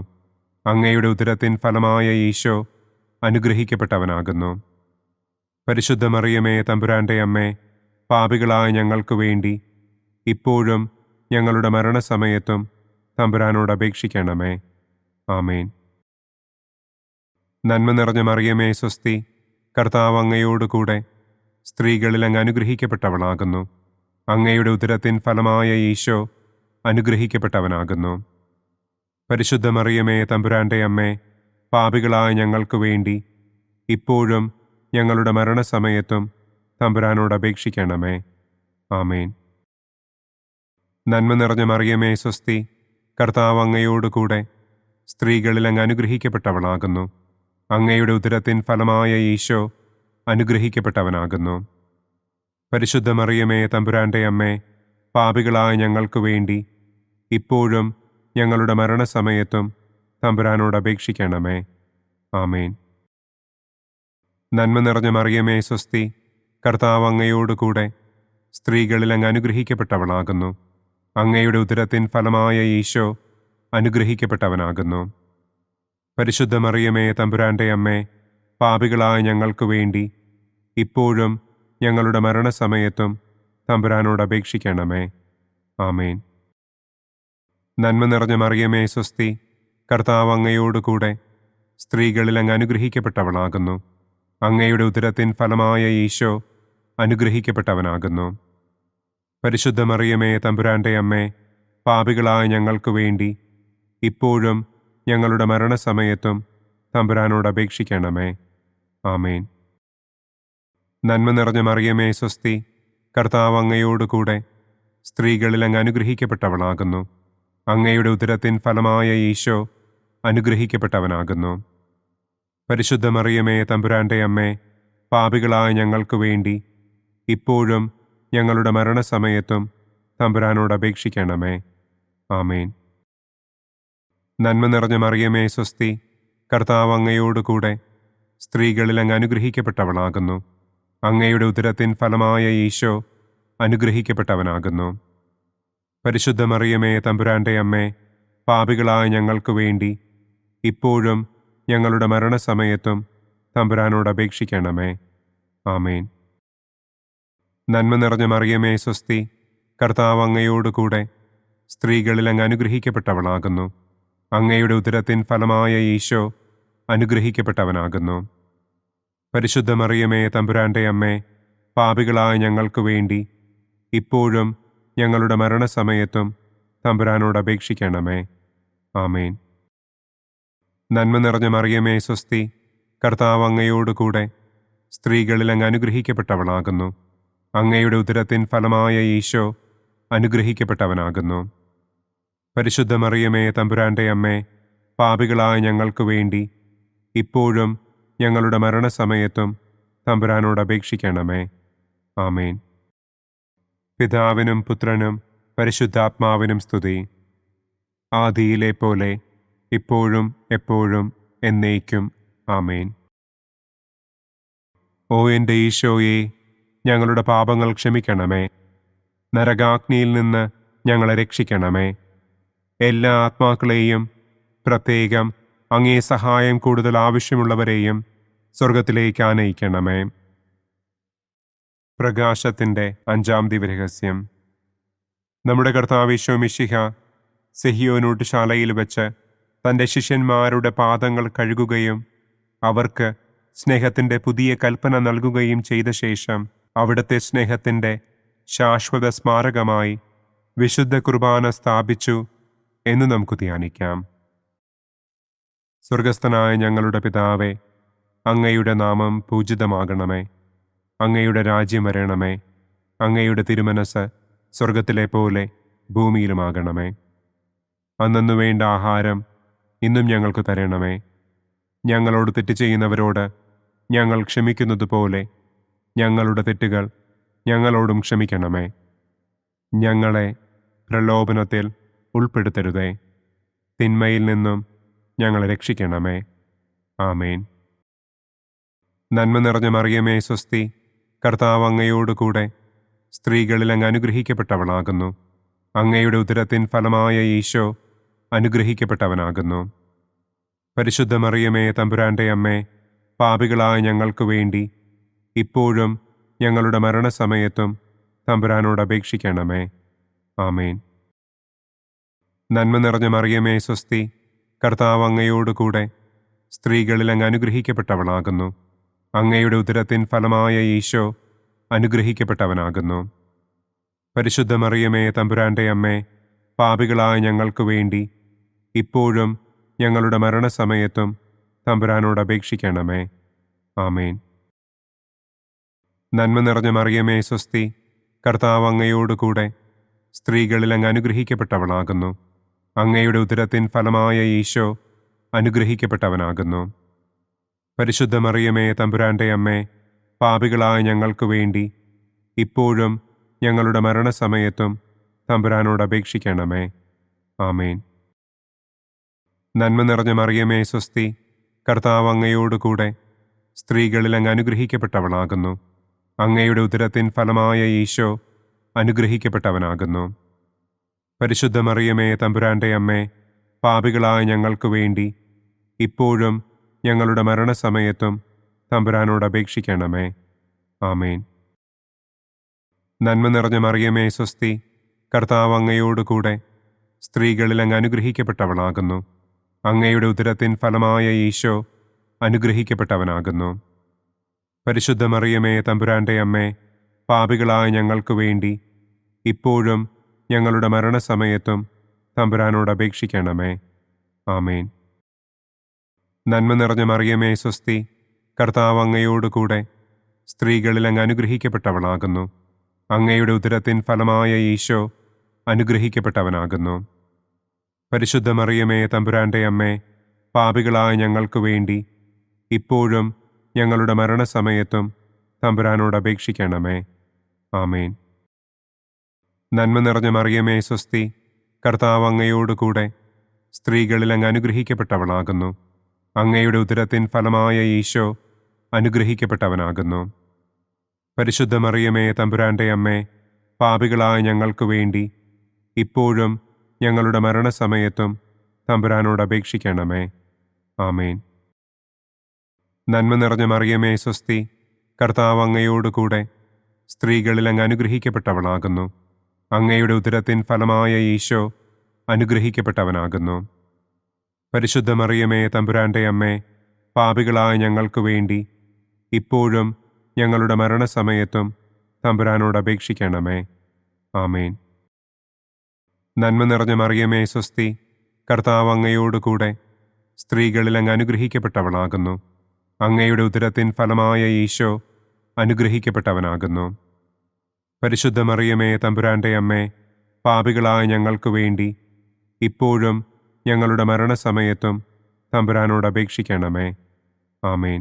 അങ്ങയുടെ ഉദരത്തിൻ ഫലമായ ഈശോ അനുഗ്രഹിക്കപ്പെട്ടവനാകുന്നു. പരിശുദ്ധ മറിയമേ തമ്പുരാൻ്റെ അമ്മേ, പാപികളായ ഞങ്ങൾക്ക് വേണ്ടി ഇപ്പോഴും ഞങ്ങളുടെ മരണസമയത്തും തമ്പുരാനോട് അപേക്ഷിക്കണമേ. ആമേൻ. നന്മ നിറഞ്ഞ മറിയമേ സ്വസ്തി, കർത്താവ് അങ്ങയോടുകൂടെ സ്ത്രീകളിൽ അങ്ങ് അനുഗ്രഹിക്കപ്പെട്ടവളാകുന്നു. അങ്ങയുടെ ഉദരത്തിൻ ഫലമായ ഈശോ അനുഗ്രഹിക്കപ്പെട്ടവനാകുന്നു. പരിശുദ്ധ മറിയമേ തമ്പുരാൻ്റെ അമ്മേ, പാപികളായ ഞങ്ങൾക്ക് വേണ്ടി ഇപ്പോഴും ഞങ്ങളുടെ മരണസമയത്തും തമ്പുരാനോട് അപേക്ഷിക്കണമേ. ആമേൻ. നന്മ നിറഞ്ഞ മറിയമേ സ്വസ്തി, കർത്താവ് അങ്ങയോടുകൂടെ സ്ത്രീകളിൽ അങ്ങ് അനുഗ്രഹിക്കപ്പെട്ടവളാകുന്നു. അങ്ങയുടെ ഉദരത്തിൻ ഫലമായ ഈശോ അനുഗ്രഹിക്കപ്പെട്ടവനാകുന്നു. പരിശുദ്ധ മറിയമേ തമ്പുരാൻ്റെ അമ്മേ, പാപികളായ ഞങ്ങൾക്ക് വേണ്ടി ഇപ്പോഴും ഞങ്ങളുടെ മരണസമയത്തും തമ്പുരാനോട് അപേക്ഷിക്കണമേ. ആമേൻ. നന്മ നിറഞ്ഞ മറിയമേ സ്വസ്തി, കർത്താവ് അങ്ങയോടുകൂടെ സ്ത്രീകളിൽ അങ്ങ് അനുഗ്രഹിക്കപ്പെട്ടവളാകുന്നു. അങ്ങയുടെ ഉദരത്തിൻ ഫലമായ ഈശോ അനുഗ്രഹിക്കപ്പെട്ടവനാകുന്നു. പരിശുദ്ധ മറിയമേ തമ്പുരാൻ്റെ അമ്മേ, പാപികളായ ഞങ്ങൾക്ക് വേണ്ടി ഇപ്പോഴും ഞങ്ങളുടെ മരണസമയത്തും തമ്പുരാനോട് അപേക്ഷിക്കണമേ. ആമേൻ. നന്മ നിറഞ്ഞ മറിയമേ സ്വസ്തി, കർത്താവ് അങ്ങയോടുകൂടെ സ്ത്രീകളിൽ അങ്ങ് അനുഗ്രഹിക്കപ്പെട്ടവളാകുന്നു. അങ്ങയുടെ ഉദരത്തിൻ ഫലമായ ഈശോ അനുഗ്രഹിക്കപ്പെട്ടവനാകുന്നു. പരിശുദ്ധ മറിയമേ തമ്പുരാൻ്റെ അമ്മേ, പാപികളായ ഞങ്ങൾക്ക് വേണ്ടി ഇപ്പോഴും ഞങ്ങളുടെ മരണസമയത്തും തമ്പുരാനോട് അപേക്ഷിക്കണമേ. ആമേൻ. നന്മ നിറഞ്ഞ മറിയമേ സ്വസ്തി, കർത്താവ് അങ്ങയോടുകൂടെ സ്ത്രീകളിൽ അങ്ങ് അനുഗ്രഹിക്കപ്പെട്ടവളാകുന്നു. അങ്ങയുടെ ഉദരത്തിൻ ഫലമായ ഈശോ അനുഗ്രഹിക്കപ്പെട്ടവനാകുന്നു. പരിശുദ്ധ മറിയമേ തമ്പുരാൻ്റെ അമ്മേ, പാപികളായ ഞങ്ങൾക്ക് വേണ്ടി ഇപ്പോഴും ഞങ്ങളുടെ മരണസമയത്തും തമ്പുരാനോട് അപേക്ഷിക്കണമേ. ആമേൻ. നന്മ നിറഞ്ഞ മറിയമേ സ്വസ്തി, കർത്താവ് അങ്ങയോടുകൂടെ സ്ത്രീകളിൽ അങ്ങ് അനുഗ്രഹിക്കപ്പെട്ടവളാകുന്നു. അങ്ങയുടെ ഉദരത്തിൻ ഫലമായ ഈശോ അനുഗ്രഹിക്കപ്പെട്ടവനാകുന്നു. പരിശുദ്ധ മറിയമേ തമ്പുരാൻ്റെ അമ്മേ, പാപികളായ ഞങ്ങൾക്ക് വേണ്ടി ഇപ്പോഴും ഞങ്ങളുടെ മരണസമയത്തും തമ്പുരാനോട് അപേക്ഷിക്കണമേ. ആമേൻ. നന്മ നിറഞ്ഞ മറിയമേ സ്വസ്തി, കർത്താവ് അങ്ങയോടുകൂടെ സ്ത്രീകളിൽ അങ്ങ് അനുഗ്രഹിക്കപ്പെട്ടവളാകുന്നു. അങ്ങയുടെ ഉദരത്തിൻ ഫലമായ ഈശോ അനുഗ്രഹിക്കപ്പെട്ടവനാകുന്നു. പരിശുദ്ധ മറിയമേ തമ്പുരാൻ്റെ അമ്മേ, പാപികളായ ഞങ്ങൾക്ക് വേണ്ടി ഇപ്പോഴും ഞങ്ങളുടെ മരണസമയത്തും തമ്പുരാനോട് അപേക്ഷിക്കണമേ. ആമേൻ. നന്മ നിറഞ്ഞ മറിയമേ സ്വസ്തി, കർത്താവ് അങ്ങയോടുകൂടെ സ്ത്രീകളിൽ അങ്ങ് അനുഗ്രഹിക്കപ്പെട്ടവളാകുന്നു. അങ്ങയുടെ ഉദരത്തിൻ ഫലമായ ഈശോ അനുഗ്രഹിക്കപ്പെട്ടവനാകുന്നു. പരിശുദ്ധ മറിയമേ, തമ്പുരാന്റെ അമ്മേ, പാപികളായ ഞങ്ങൾക്ക് വേണ്ടി ഇപ്പോഴും ഞങ്ങളുടെ മരണസമയത്തും തമ്പുരാനോട് അപേക്ഷിക്കണമേ. ആമേൻ. പിതാവിനും പുത്രനും പരിശുദ്ധാത്മാവിനും സ്തുതി. ആദിയിലെ പോലെ ഇപ്പോഴും എപ്പോഴും എന്നേക്കും. ആമേൻ. ഓ എൻ്റെ ഈശോയെ, ഞങ്ങളുടെ പാപങ്ങൾ ക്ഷമിക്കണമേ. നരകാഗ്നിയിൽ നിന്ന് ഞങ്ങളെ രക്ഷിക്കണമേ. എല്ലാ ആത്മാക്കളെയും, പ്രത്യേകം അങ്ങേ സഹായം കൂടുതൽ ആവശ്യമുള്ളവരെയും സ്വർഗത്തിലേക്ക് ആനയിക്കണമേ. പ്രകാശത്തിൻ്റെ 5-ാം ദിവ്യരഹസ്യം. നമ്മുടെ കർത്താവ് ഈശോ മിശിഹ സെഹിയോനൂട്ടുശാലയിൽ വെച്ച് തൻ്റെ ശിഷ്യന്മാരുടെ പാദങ്ങൾ കഴുകുകയും അവർക്ക് സ്നേഹത്തിൻ്റെ പുതിയ കൽപ്പന നൽകുകയും ചെയ്ത ശേഷം അവിടുത്തെ സ്നേഹത്തിൻ്റെ ശാശ്വത സ്മാരകമായി വിശുദ്ധ കുർബാന സ്ഥാപിച്ചു എന്ന് നമുക്ക് ധ്യാനിക്കാം. സ്വർഗസ്ഥനായ ഞങ്ങളുടെ പിതാവേ, അങ്ങയുടെ നാമം പൂജിതമാകണമേ. അങ്ങയുടെ രാജ്യം വരണമേ. അങ്ങയുടെ തിരുമനസ് സ്വർഗത്തിലെ പോലെ ഭൂമിയിലുമാകണമേ. അന്നന്നു വേണ്ട ആഹാരം ഇന്നും ഞങ്ങൾക്ക് തരണമേ. ഞങ്ങളോട് തെറ്റ് ചെയ്യുന്നവരോട് ഞങ്ങൾ ക്ഷമിക്കുന്നത് പോലെ ഞങ്ങളുടെ തെറ്റുകൾ ഞങ്ങളോടും ക്ഷമിക്കണമേ. ഞങ്ങളെ പ്രലോഭനത്തിൽ ഉൾപ്പെടുത്തരുതേ. തിന്മയിൽ നിന്നും ഞങ്ങളെ രക്ഷിക്കണമേ. ആമേൻ. നന്മ നിറഞ്ഞ മറിയമേ, സ്വസ്തി. കർത്താവ് അങ്ങയോടുകൂടെ സ്ത്രീകളിൽ അങ്ങ് അനുഗ്രഹിക്കപ്പെട്ടവളാകുന്നു. അങ്ങയുടെ ഉദരത്തിൻ ഫലമായ ഈശോ അനുഗ്രഹിക്കപ്പെട്ടവനാകുന്നു. പരിശുദ്ധ മറിയമേ, തമ്പുരാന്റെ അമ്മേ, പാപികളായ ഞങ്ങൾക്ക് വേണ്ടി ഇപ്പോഴും ഞങ്ങളുടെ മരണസമയത്തും തമ്പുരാനോട് അപേക്ഷിക്കണമേ. ആമേൻ. നന്മ നിറഞ്ഞ മറിയമേ, സ്വസ്തി. കർത്താവ് അങ്ങയോടുകൂടെ സ്ത്രീകളിൽ അങ്ങ് അനുഗ്രഹിക്കപ്പെട്ടവളാകുന്നു. അങ്ങയുടെ ഉദരത്തിൻ ഫലമായ ഈശോ അനുഗ്രഹിക്കപ്പെട്ടവനാകുന്നു. പരിശുദ്ധ മറിയമേ, തമ്പുരാന്റെ അമ്മേ, പാപികളായ ഞങ്ങൾക്ക് വേണ്ടി ഇപ്പോഴും ഞങ്ങളുടെ മരണസമയത്തും തമ്പുരാനോട് അപേക്ഷിക്കണമേ. ആമേൻ. നന്മ നിറഞ്ഞ മറിയമേ, സ്വസ്തി. കർത്താവ് അങ്ങയോടുകൂടെ സ്ത്രീകളിൽ അങ്ങ് അനുഗ്രഹിക്കപ്പെട്ടവളാകുന്നു. അങ്ങയുടെ ഉദരത്തിൻ ഫലമായ ഈശോ അനുഗ്രഹിക്കപ്പെട്ടവനാകുന്നു. പരിശുദ്ധ മറിയമേ, തമ്പുരാന്റെ അമ്മേ, പാപികളായ ഞങ്ങൾക്ക് വേണ്ടി ഇപ്പോഴും ഞങ്ങളുടെ മരണസമയത്തും തമ്പുരാനോട് അപേക്ഷിക്കണമേ. ആമേൻ. നന്മ നിറഞ്ഞ മറിയമേ, സ്വസ്തി. കർത്താവ് അങ്ങയോടുകൂടെ സ്ത്രീകളിൽ അങ്ങ് അനുഗ്രഹിക്കപ്പെട്ടവളാകുന്നു. അങ്ങയുടെ ഉദരത്തിൻ ഫലമായ ഈശോ അനുഗ്രഹിക്കപ്പെട്ടവനാകുന്നു. പരിശുദ്ധ മറിയമേ, തമ്പുരാന്റെ അമ്മേ, പാപികളായ ഞങ്ങൾക്ക് വേണ്ടി ഇപ്പോഴും ഞങ്ങളുടെ മരണസമയത്തും തമ്പുരാനോട് അപേക്ഷിക്കണമേ. ആമേൻ. നന്മ നിറഞ്ഞ മറിയമേ, സ്വസ്തി. കർത്താവ് അങ്ങയോടുകൂടെ സ്ത്രീകളിൽ അങ്ങ് അനുഗ്രഹിക്കപ്പെട്ടവളാകുന്നു. അങ്ങയുടെ ഉദരത്തിൻ ഫലമായ ഈശോ അനുഗ്രഹിക്കപ്പെട്ടവനാകുന്നു. പരിശുദ്ധ മറിയമേ, തമ്പുരാന്റെ അമ്മേ, പാപികളായ ഞങ്ങൾക്ക് വേണ്ടി ഇപ്പോഴും ഞങ്ങളുടെ മരണസമയത്തും തമ്പുരാനോട് അപേക്ഷിക്കണമേ. ആമേൻ. നന്മ നിറഞ്ഞ മറിയമേ, സ്വസ്തി. കർത്താവ് അങ്ങയോടുകൂടെ സ്ത്രീകളിൽ അങ്ങ് അനുഗ്രഹിക്കപ്പെട്ടവളാകുന്നു. അങ്ങയുടെ ഉദരത്തിൻ ഫലമായ ഈശോ അനുഗ്രഹിക്കപ്പെട്ടവനാകുന്നു. പരിശുദ്ധ മറിയമേ, തമ്പുരാന്റെ അമ്മേ, പാപികളായ ഞങ്ങൾക്ക് വേണ്ടി ഇപ്പോഴും ഞങ്ങളുടെ മരണസമയത്തും തമ്പുരാനോട് അപേക്ഷിക്കണമേ. ആമേൻ. നന്മ നിറഞ്ഞ മറിയമേ, സ്വസ്തി. കർത്താവ് അങ്ങയോടുകൂടെ സ്ത്രീകളിൽ അങ്ങ് അനുഗ്രഹിക്കപ്പെട്ടവളാകുന്നു. അങ്ങയുടെ ഉദരത്തിൻ ഫലമായ ഈശോ അനുഗ്രഹിക്കപ്പെട്ടവനാകുന്നു. പരിശുദ്ധ മറിയമേ, തമ്പുരാന്റെ അമ്മേ, പാപികളായ ഞങ്ങൾക്ക് വേണ്ടി ഇപ്പോഴും ഞങ്ങളുടെ മരണസമയത്തും തമ്പുരാനോട് അപേക്ഷിക്കണമേ. ആമേൻ. നന്മ നിറഞ്ഞ മറിയമേ, സ്വസ്തി. കർത്താവ് അങ്ങയോടുകൂടെ സ്ത്രീകളിൽ അങ്ങ് അനുഗ്രഹിക്കപ്പെട്ടവളാകുന്നു. അങ്ങയുടെ ഉദരത്തിൻ ഫലമായ ഈശോ അനുഗ്രഹിക്കപ്പെട്ടവനാകുന്നു. പരിശുദ്ധ മറിയമേ, തമ്പുരാന്റെ അമ്മേ, പാപികളായ ഞങ്ങൾക്ക് വേണ്ടി ഇപ്പോഴും ഞങ്ങളുടെ മരണസമയത്തും തമ്പുരാനോട് അപേക്ഷിക്കണമേ. ആമേൻ. നന്മ നിറഞ്ഞ മറിയമേ, സ്വസ്തി. കർത്താവ് അങ്ങയോടുകൂടെ സ്ത്രീകളിൽ അങ്ങ് അനുഗ്രഹിക്കപ്പെട്ടവളാകുന്നു. അങ്ങയുടെ ഉദരത്തിൻ ഫലമായ ഈശോ അനുഗ്രഹിക്കപ്പെട്ടവനാകുന്നു. പരിശുദ്ധ മറിയമേ, തമ്പുരാന്റെ അമ്മേ, പാപികളായ ഞങ്ങൾക്ക് വേണ്ടി ഇപ്പോഴും ഞങ്ങളുടെ മരണസമയത്തും തമ്പുരാനോട് അപേക്ഷിക്കണമേ. ആമേൻ.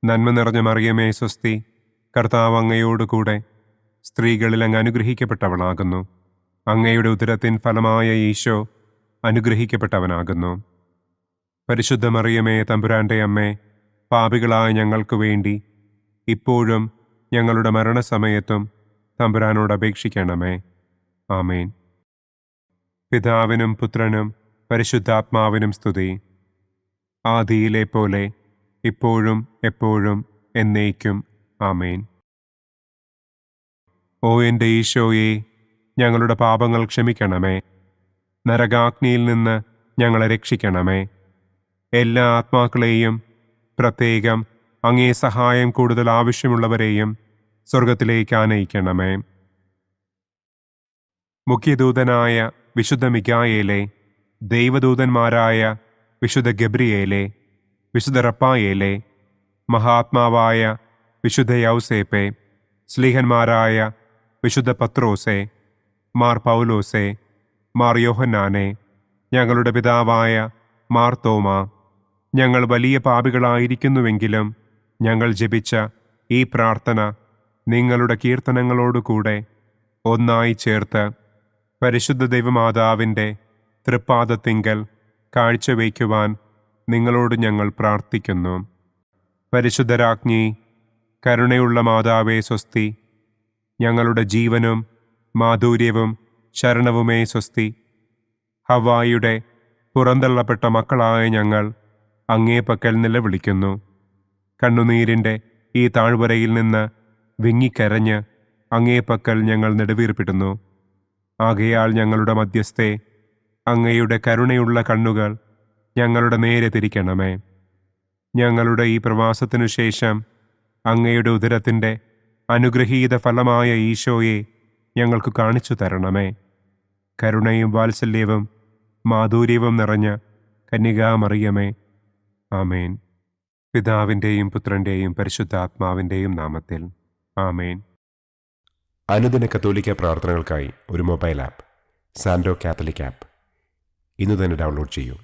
നന്മ നിറഞ്ഞ മറിയമേ സ്വസ്തി, കർത്താവ് അങ്ങയോടുകൂടെ സ്ത്രീകളിൽ അങ്ങ് അനുഗ്രഹിക്കപ്പെട്ടവളാകുന്നു. അങ്ങയുടെ ഉദരത്തിൻ ഫലമായ ഈശോ അനുഗ്രഹിക്കപ്പെട്ടവനാകുന്നു. പരിശുദ്ധ മറിയമേ തമ്പുരാന്റെ അമ്മേ, പാപികളായ ഞങ്ങൾക്ക് വേണ്ടി ഇപ്പോഴും ഞങ്ങളുടെ മരണസമയത്തും തമ്പുരാനോട് അപേക്ഷിക്കണമേ. ആമേൻ. പിതാവിനും പുത്രനും പരിശുദ്ധാത്മാവിനും സ്തുതി. ആദിയിലെ പോലെ ഇപ്പോഴും എപ്പോഴും എന്നേക്കും. ആമേൻ. ഓ എൻ്റെ ഈശോയെ, ഞങ്ങളുടെ പാപങ്ങൾ ക്ഷമിക്കണമേ. നരകാഗ്നിയിൽ നിന്ന് ഞങ്ങളെ രക്ഷിക്കണമേ. എല്ലാ ആത്മാക്കളെയും, പ്രത്യേകം അങ്ങേ സഹായം കൂടുതൽ ആവശ്യമുള്ളവരെയും സ്വർഗത്തിലേക്ക് ആനയിക്കണമേ. മുഖ്യദൂതനായ വിശുദ്ധ മിഖായേലേ, ദൈവദൂതന്മാരായ വിശുദ്ധ ഗബ്രിയേലേ, വിശുദ്ധ റപ്പായേലേ, മഹാത്മാവായ വിശുദ്ധ യൗസേപ്പേ, സ്ലീഹന്മാരായ വിശുദ്ധ പത്രോസേ, മാർ പൗലോസേ, മാർ യോഹന്നാനെ, ഞങ്ങളുടെ പിതാവായ മാർ തോമാ, ഞങ്ങൾ വലിയ പാപികളായിരിക്കുന്നുവെങ്കിലും ഞങ്ങൾ ജപിച്ച ഈ പ്രാർത്ഥന നിങ്ങളുടെ കീർത്തനങ്ങളോടുകൂടെ ഒന്നായി ചേർത്ത് പരിശുദ്ധ ദൈവമാതാവിൻ്റെ തൃപ്പാദത്തിങ്കൽ കാഴ്ചവയ്ക്കുവാൻ നിങ്ങളോട് ഞങ്ങൾ പ്രാർത്ഥിക്കുന്നു. പരിശുദ്ധരാജ്ഞി, കരുണയുള്ള മാതാവേ സ്വസ്തി, ഞങ്ങളുടെ ജീവനും മാധുര്യവും ശരണവുമേ സ്വസ്തി. ഹവ്വായുടെ പുറന്തള്ളപ്പെട്ട മക്കളായ ഞങ്ങൾ അങ്ങേപ്പക്കൽ നിലവിളിക്കുന്നു. കണ്ണുനീരിൻ്റെ ഈ താഴ്വരയിൽ നിന്ന് വിങ്ങിക്കരഞ്ഞ് അങ്ങേപ്പക്കൽ ഞങ്ങൾ നെടുവീർപ്പിടുന്നു. ആകയാൽ ഞങ്ങളുടെ മധ്യസ്ഥേ, അങ്ങയുടെ കരുണയുള്ള കണ്ണുകൾ ഞങ്ങളുടെ നേരെ തിരിക്കണമേ. ഞങ്ങളുടെ ഈ പ്രവാസത്തിനു ശേഷം അങ്ങയുടെ ഉദരത്തിൻ്റെ അനുഗ്രഹീത ഫലമായ ഈശോയെ ഞങ്ങൾക്ക് കാണിച്ചു തരണമേ. കരുണയും വാത്സല്യവും മാധുര്യവും നിറഞ്ഞ കന്യകാമറിയമേ. ആമേൻ. പിതാവിൻ്റെയും പുത്രൻ്റെയും പരിശുദ്ധാത്മാവിൻ്റെയും നാമത്തിൽ. ആമേൻ. അനുദിന കത്തോലിക്ക പ്രാർത്ഥനകൾക്കായി ഒരു മൊബൈൽ ആപ്പ്, സാൻഡോ കാത്തലിക് ആപ്പ്, ഇന്ന് തന്നെ ഡൗൺലോഡ് ചെയ്യൂ.